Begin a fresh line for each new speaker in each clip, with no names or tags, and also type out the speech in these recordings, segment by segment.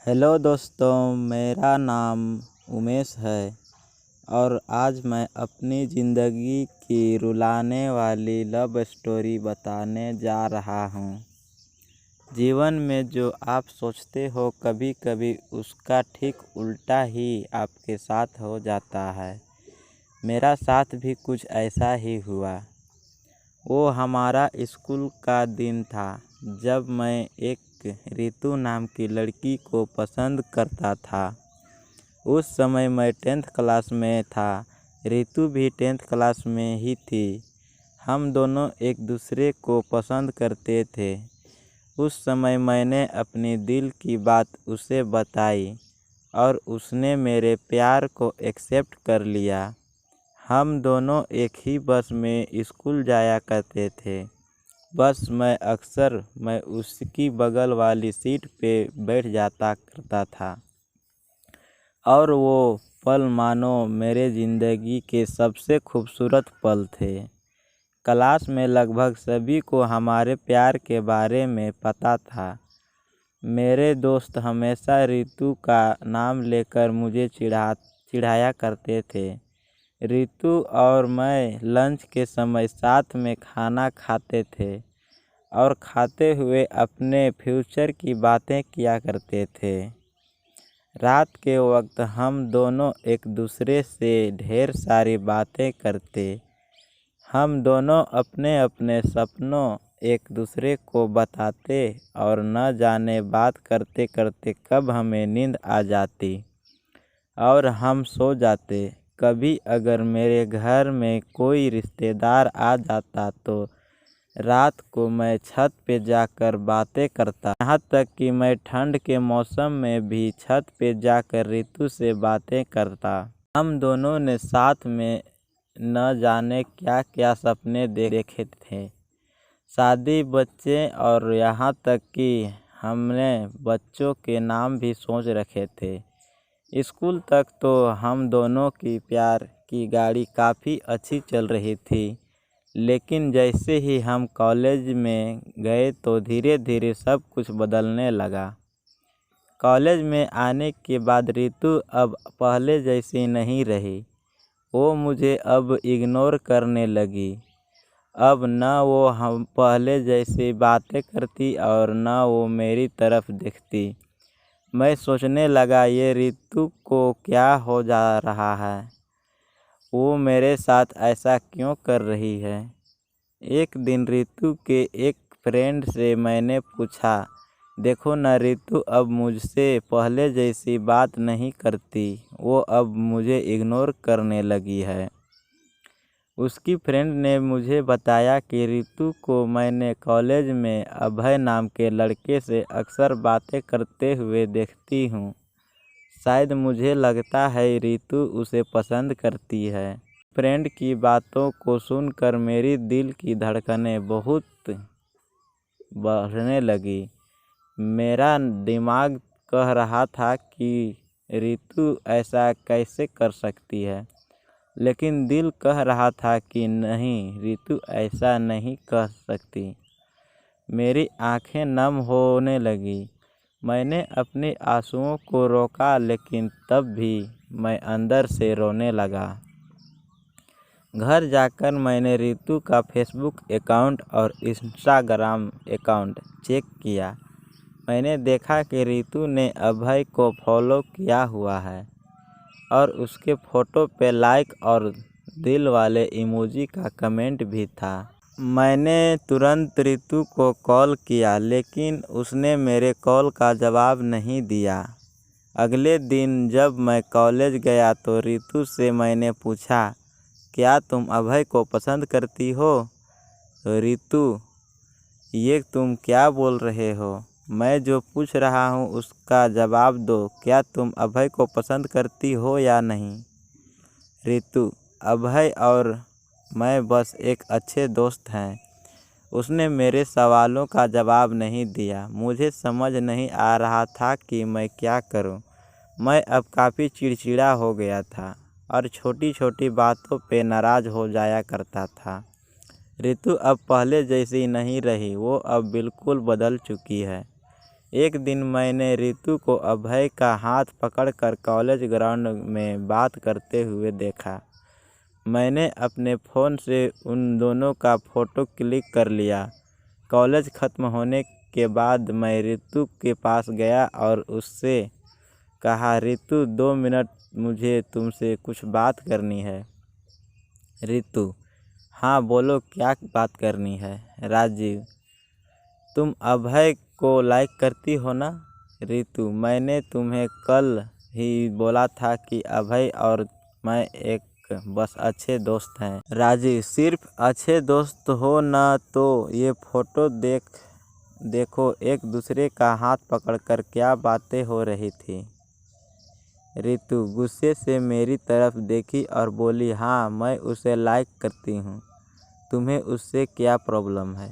Hello दोस्तों, मेरा नाम उमेश है और आज मैं अपनी ज़िंदगी की रुलाने वाली लव स्टोरी बताने जा रहा हूँ। जीवन में जो आप सोचते हो कभी कभी उसका ठीक उल्टा ही आपके साथ हो जाता है। मेरा साथ भी कुछ ऐसा ही हुआ। वो हमारा स्कूल का दिन था जब मैं एक रितु नाम की लड़की को पसंद करता था। उस समय मैं 10th क्लास में था, रितु भी 10th क्लास में ही थी। हम दोनों एक दूसरे को पसंद करते थे। उस समय मैंने अपनी दिल की बात उसे बताई और उसने मेरे प्यार को एक्सेप्ट कर लिया। हम दोनों एक ही बस में स्कूल जाया करते थे। बस मैं उसकी बगल वाली सीट पे बैठ जाता करता था और वो पल मानो मेरे ज़िंदगी के सबसे खूबसूरत पल थे। क्लास में लगभग सभी को हमारे प्यार के बारे में पता था। मेरे दोस्त हमेशा रितु का नाम लेकर मुझे चिढ़ाया करते थे। रितु और मैं लंच के समय साथ में खाना खाते थे और खाते हुए अपने फ्यूचर की बातें किया करते थे। रात के वक्त हम दोनों एक दूसरे से ढेर सारी बातें करते। हम दोनों अपने अपने सपनों एक दूसरे को बताते और न जाने बात करते करते कब हमें नींद आ जाती और हम सो जाते। कभी अगर मेरे घर में कोई रिश्तेदार आ जाता तो रात को मैं छत पे जाकर बातें करता। यहाँ तक कि मैं ठंड के मौसम में भी छत पे जाकर रितु से बातें करता। हम दोनों ने साथ में न जाने क्या क्या सपने देखे थे, शादी, बच्चे और यहाँ तक कि हमने बच्चों के नाम भी सोच रखे थे। स्कूल तक तो हम दोनों की प्यार की गाड़ी काफ़ी अच्छी चल रही थी, लेकिन जैसे ही हम कॉलेज में गए तो धीरे धीरे सब कुछ बदलने लगा। कॉलेज में आने के बाद रितु अब पहले जैसी नहीं रही। वो मुझे अब इग्नोर करने लगी। अब न वो हम पहले जैसी बातें करती और न वो मेरी तरफ देखती। मैं सोचने लगा ये रितु को क्या हो जा रहा है, वो मेरे साथ ऐसा क्यों कर रही है। एक दिन रितु के एक फ्रेंड से मैंने पूछा, देखो न रितु अब मुझसे पहले जैसी बात नहीं करती, वो अब मुझे इग्नोर करने लगी है। उसकी फ्रेंड ने मुझे बताया कि रितु को मैंने कॉलेज में अभय नाम के लड़के से अक्सर बातें करते हुए देखती हूँ। शायद मुझे लगता है रितु उसे पसंद करती है। फ्रेंड की बातों को सुनकर मेरी दिल की धड़कनें बहुत बढ़ने लगी। मेरा दिमाग कह रहा था कि रितु ऐसा कैसे कर सकती है, लेकिन दिल कह रहा था कि नहीं, रितु ऐसा नहीं कह सकती। मेरी आंखें नम होने लगी। मैंने अपने आंसुओं को रोका, लेकिन तब भी मैं अंदर से रोने लगा। घर जाकर मैंने रितु का फेसबुक अकाउंट और इंस्टाग्राम अकाउंट चेक किया। मैंने देखा कि रितु ने अभय को फॉलो किया हुआ है और उसके फ़ोटो पे लाइक और दिल वाले इमोजी का कमेंट भी था। मैंने तुरंत रितु को कॉल किया, लेकिन उसने मेरे कॉल का जवाब नहीं दिया। अगले दिन जब मैं कॉलेज गया तो रितु से मैंने पूछा, क्या तुम अभय को पसंद करती हो? तो रितु, ये तुम क्या बोल रहे हो? मैं जो पूछ रहा हूँ उसका जवाब दो। क्या तुम अभय को पसंद करती हो या नहीं? रितु, अभय और मैं बस एक अच्छे दोस्त हैं। उसने मेरे सवालों का जवाब नहीं दिया। मुझे समझ नहीं आ रहा था कि मैं क्या करूं। मैं अब काफ़ी चिड़चिड़ा हो गया था और छोटी छोटी बातों पे नाराज़ हो जाया करता था। रितु अब पहले जैसी नहीं रही, वो अब बिल्कुल बदल चुकी है। एक दिन मैंने रितु को अभय का हाथ पकड़कर कॉलेज ग्राउंड में बात करते हुए देखा। मैंने अपने फ़ोन से उन दोनों का फ़ोटो क्लिक कर लिया। कॉलेज ख़त्म होने के बाद मैं रितु के पास गया और उससे कहा, रितु 2 मिनट मुझे तुमसे कुछ बात करनी है। रितु: हाँ बोलो, क्या बात करनी है? राजीव: तुम अभय को लाइक करती हो ना? रितु: मैंने तुम्हें कल ही बोला था कि अभय और मैं एक बस अच्छे दोस्त हैं। राजीव: सिर्फ अच्छे दोस्त हो ना तो ये फ़ोटो देखो, एक दूसरे का हाथ पकड़कर क्या बातें हो रही थी। रितु गुस्से से मेरी तरफ देखी और बोली, हाँ मैं उसे लाइक करती हूँ, तुम्हें उससे क्या प्रॉब्लम है?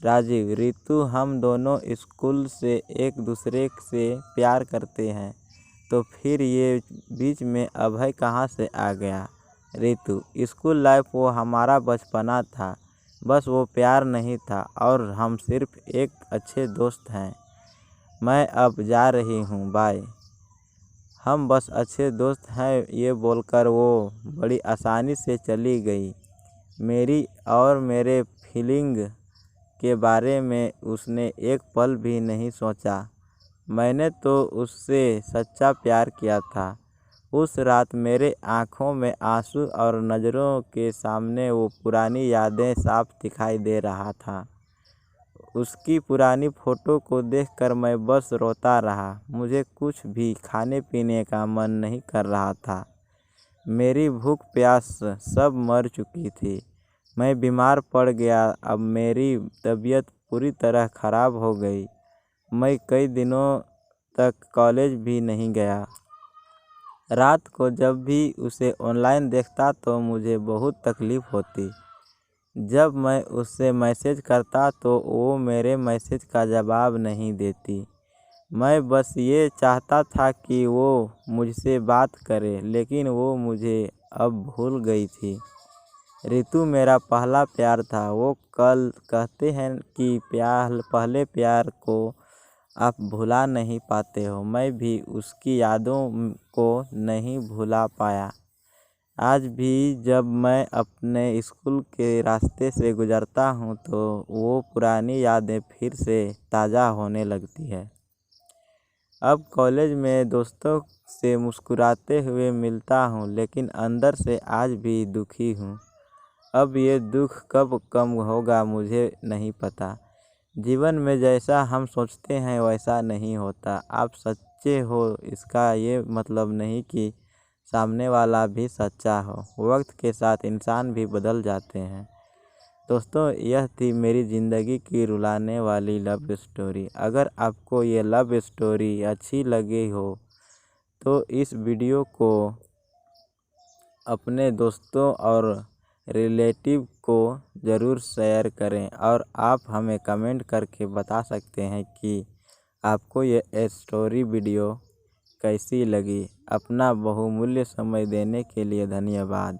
राजीव: रितु, हम दोनों स्कूल से एक दूसरे से प्यार करते हैं, तो फिर ये बीच में अभय कहाँ से आ गया? रितु: स्कूल लाइफ वो हमारा बचपना था, बस वो प्यार नहीं था और हम सिर्फ एक अच्छे दोस्त हैं। मैं अब जा रही हूँ, बाय। हम बस अच्छे दोस्त हैं, ये बोलकर वो बड़ी आसानी से चली गई। मेरी और मेरे फीलिंग के बारे में उसने एक पल भी नहीं सोचा। मैंने तो उससे सच्चा प्यार किया था। उस रात मेरे आँखों में आंसू और नज़रों के सामने वो पुरानी यादें साफ दिखाई दे रहा था। उसकी पुरानी फ़ोटो को देखकर मैं बस रोता रहा। मुझे कुछ भी खाने पीने का मन नहीं कर रहा था। मेरी भूख प्यास सब मर चुकी थी। मैं बीमार पड़ गया। अब मेरी तबीयत पूरी तरह ख़राब हो गई। मैं कई दिनों तक कॉलेज भी नहीं गया। रात को जब भी उसे ऑनलाइन देखता तो मुझे बहुत तकलीफ़ होती। जब मैं उससे मैसेज करता तो वो मेरे मैसेज का जवाब नहीं देती। मैं बस ये चाहता था कि वो मुझसे बात करे, लेकिन वो मुझे अब भूल गई थी। रितु मेरा पहला प्यार था। वो कल कहते हैं कि पहले प्यार को आप भुला नहीं पाते हो। मैं भी उसकी यादों को नहीं भुला पाया। आज भी जब मैं अपने स्कूल के रास्ते से गुजरता हूँ तो वो पुरानी यादें फिर से ताज़ा होने लगती है। अब कॉलेज में दोस्तों से मुस्कुराते हुए मिलता हूँ, लेकिन अंदर से आज भी दुखी हूँ। अब ये दुख कब कम होगा मुझे नहीं पता। जीवन में जैसा हम सोचते हैं वैसा नहीं होता। आप सच्चे हो इसका ये मतलब नहीं कि सामने वाला भी सच्चा हो। वक्त के साथ इंसान भी बदल जाते हैं। दोस्तों, यह थी मेरी ज़िंदगी की रुलाने वाली लव स्टोरी। अगर आपको ये लव स्टोरी अच्छी लगी हो तो इस वीडियो को अपने दोस्तों और रिलेटिव को ज़रूर शेयर करें और आप हमें कमेंट करके बता सकते हैं कि आपको ये स्टोरी वीडियो कैसी लगी। अपना बहुमूल्य समय देने के लिए धन्यवाद।